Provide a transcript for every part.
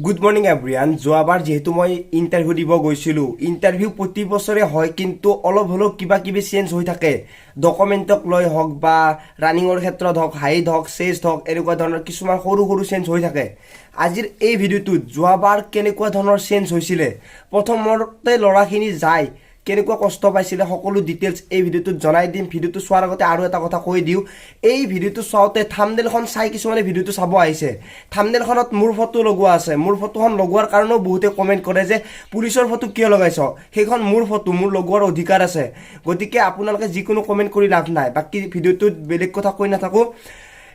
Good morning everyone. যোৱাবাৰ যিহেতু মই ইণ্টাৰভিউ দিব গৈছিলোঁ, ইণ্টাৰভিউ প্ৰতি বছৰে হয়, কিন্তু অলপ হ'লেও কিবা কিবি চেঞ্জ হৈ থাকে। ডকুমেণ্টক লৈ হওক বা ৰানিঙৰ ক্ষেত্ৰত হওক, হাইট হওক, চেষ্ট হওক, এনেকুৱা ধৰণৰ কিছুমান সৰু সৰু চেঞ্জ হৈ থাকে। আজিৰ এই ভিডিঅ'টোত যোৱাবাৰ কেনেকুৱা ধৰণৰ চেঞ্জ হৈছিলে, প্ৰথমতে ল'ৰাখিনি যায় কেনেকুৱা কষ্ট পাইছিলে, সকলো ডিটেইলছ এই ভিডিঅ'টোত জনাই দিম। ভিডিঅ'টো চোৱাৰ আগতে আৰু এটা কথা কৈ দিওঁ, এই ভিডিঅ'টো চাওঁতে থাম্বনেইলখন চাই কিছুমানে ভিডিঅ'টো চাব আহিছে। থাম্বনেইলখনত মোৰ ফটো লগোৱা আছে। মোৰ ফটোখন লগোৱাৰ কাৰণেও বহুতে কমেণ্ট কৰে যে পুলিচৰ ফটো কিয় লগাইছ, সেইখন মোৰ ফটো, মোৰ লগোৱাৰ অধিকাৰ আছে। গতিকে আপোনালোকে যিকোনো কমেণ্ট কৰি লাভ নাই। বাকী ভিডিঅ'টোত বেলেগ কথা কৈ নাথাকোঁ।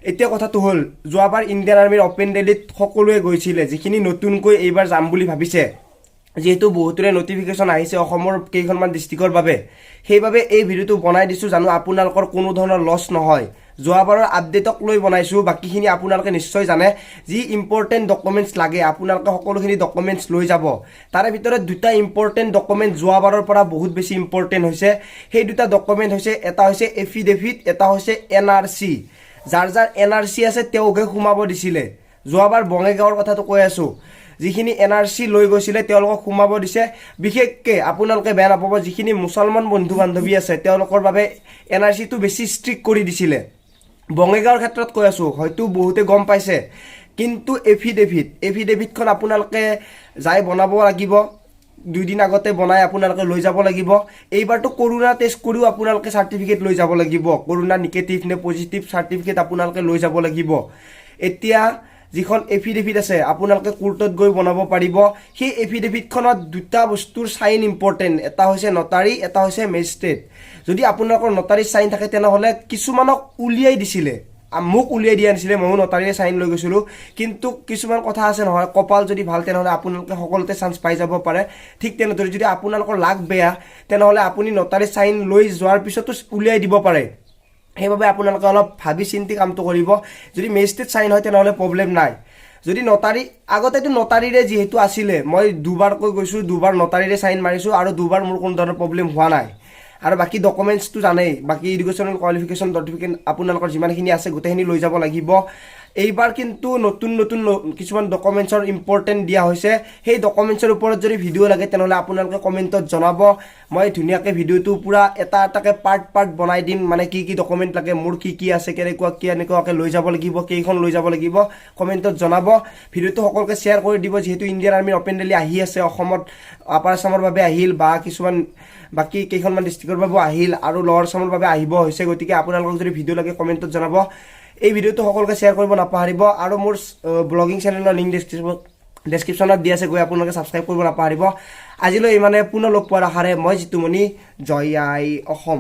এতিয়া কথাটো হ'ল, যোৱাবাৰ ইণ্ডিয়ান আৰ্মিৰ অপেন ৰেলীত সকলোৱে গৈছিলে, যিখিনি নতুনকৈ এইবাৰ যাম বুলি ভাবিছে। যিহেতু বহুতৰে নটিফিকেশ্যন আহিছে অসমৰ কেইখনমান ডিষ্ট্ৰিক্টৰ বাবে, সেইবাবে এই ভিডিঅ'টো বনাই দিছোঁ, জানো আপোনালোকৰ কোনো ধৰণৰ লছ নহয়। যোৱাবাৰৰ আপডেটক লৈ বনাইছোঁ, বাকীখিনি আপোনালোকে নিশ্চয় জানে। যি ইম্পৰ্টেণ্ট ডকুমেণ্টছ লাগে আপোনালোকে সকলোখিনি ডকুমেণ্টছ লৈ যাব। তাৰে ভিতৰত দুটা ইম্পৰ্টেণ্ট ডকুমেণ্ট যোৱাবাৰৰ পৰা বহুত বেছি ইম্পৰ্টেণ্ট হৈছে। সেই দুটা ডকুমেণ্ট হৈছে, এটা হৈছে এফিডেভিট, এটা হৈছে NRC। যাৰ যাৰ NRC আছে তেওঁকহে সোমাব দিছিলে। যোৱাবাৰ বঙাইগাঁৱৰ কথাটো কৈ আছোঁ, যিখিনি NRC লৈ গৈছিলে তেওঁলোকক সোমাব দিছে। বিশেষকৈ আপোনালোকে বেয়া নাপাব, যিখিনি মুছলমান বন্ধু বান্ধৱী আছে তেওঁলোকৰ বাবে NRCটো বেছি ষ্ট্ৰিক্ট কৰি দিছিলে। বঙাইগাঁৱৰ ক্ষেত্ৰত কৈ আছোঁ, হয়তো বহুতে গম পাইছে, কিন্তু এফিডেভিটখন আপোনালোকে যাই বনাব লাগিব। 2 দিন আগতে বনাই আপোনালোকে লৈ যাব লাগিব। এইবাৰতো কৰোণা টেষ্ট কৰিও আপোনালোকে চাৰ্টিফিকেট লৈ যাব লাগিব। কৰোণা নিগেটিভ নে পজিটিভ চাৰ্টিফিকেট আপোনালোকে লৈ যাব লাগিব। এতিয়া যিখন এফিডেভিট আছে আপোনালোকে কোৰ্টত গৈ বনাব পাৰিব। সেই এফিডেভিটখনত দুটা বস্তুৰ চাইন ইম্পৰ্টেণ্ট, এটা হৈছে নটাৰী, এটা হৈছে মেজিষ্ট্ৰেট। যদি আপোনালোকৰ নটাৰী চাইন থাকে তেনেহ'লে কিছুমানক উলিয়াই দিছিলে, মোক উলিয়াই দিয়া নাছিলে, ময়ো নটাৰীৰে চাইন লৈ গৈছিলোঁ। কিন্তু কিছুমান কথা আছে নহয়, কপাল যদি ভাল তেনেহ'লে আপোনালোকে সকলোতে চান্স পাই যাব পাৰে। ঠিক তেনেদৰে যদি আপোনালোকৰ লাক বেয়া তেনেহ'লে আপুনি নটাৰী চাইন লৈ যোৱাৰ পিছতো উলিয়াই দিব পাৰে। সেইবাবে আপোনালোকে অলপ ভাবি চিন্তি কামটো কৰিব। যদি মেজিষ্ট্ৰেট চাইন হয় তেনেহ'লে প্ৰব্লেম নাই। যদি নটাৰী, আগতেতো নটাৰীৰে যিহেতু আছিলে, মই দুবাৰকৈ গৈছোঁ, দুবাৰ নটাৰীৰে চাইন মাৰিছোঁ আৰু দুবাৰ মোৰ কোনো ধৰণৰ প্ৰব্লেম হোৱা নাই। আৰু বাকী ডকুমেণ্টছটো জানেই, বাকী এডুকেশ্যনেল কোৱালিফিকেশ্যন চাৰ্টিফিকেট আপোনালোকৰ যিমানখিনি আছে গোটেইখিনি লৈ যাব লাগিব। এইবাৰ কিন্তু নতুন কিছুমান ডকুমেণ্টছৰ ইম্পৰ্টেণ্ট দিয়া হৈছে। সেই ডকুমেণ্টছৰ ওপৰত যদি ভিডিঅ' লাগে তেনেহ'লে আপোনালোকে কমেণ্টত জনাব। মই ধুনীয়াকৈ ভিডিঅ'টো পূৰা এটা এটাকৈ পাৰ্ট বনাই দিম, মানে কি কি ডকুমেণ্ট লাগে, মোৰ কি কি আছে, কেনেকুৱাকৈ লৈ যাব লাগিব, কেইখন লৈ যাব লাগিব, কমেণ্টত জনাব। ভিডিঅ'টো সকলোকে শ্বেয়াৰ কৰি দিব। যিহেতু ইণ্ডিয়ান আৰ্মিৰ অপেন ৰেলী আহি আছে, অসমত আপাৰ আছামৰ বাবে আহিল বা কিছুমান বাকী কেইখনমান ডিষ্ট্ৰিক্টৰ বাবেও আহিল আৰু লৱাৰ আছামৰ বাবে আহিব হৈছে। গতিকে আপোনালোকক যদি ভিডিঅ' লাগে কমেণ্টত জনাব। এই ভিডিঅ'টো সকলোকে শ্বেয়াৰ কৰিব নাপাহৰিব আৰু মোৰ ব্লগিং চেনেলৰ লিংক ডেছক্ৰিপশ্যনত দি আছে, গৈ আপোনালোকে ছাবস্ক্ৰাইব কৰিব নাপাহৰিব। আজিলৈ ইমানে, পুনৰ লগ পোৱাৰ আশাৰে মই জিতুমণি। জয় আই অসম।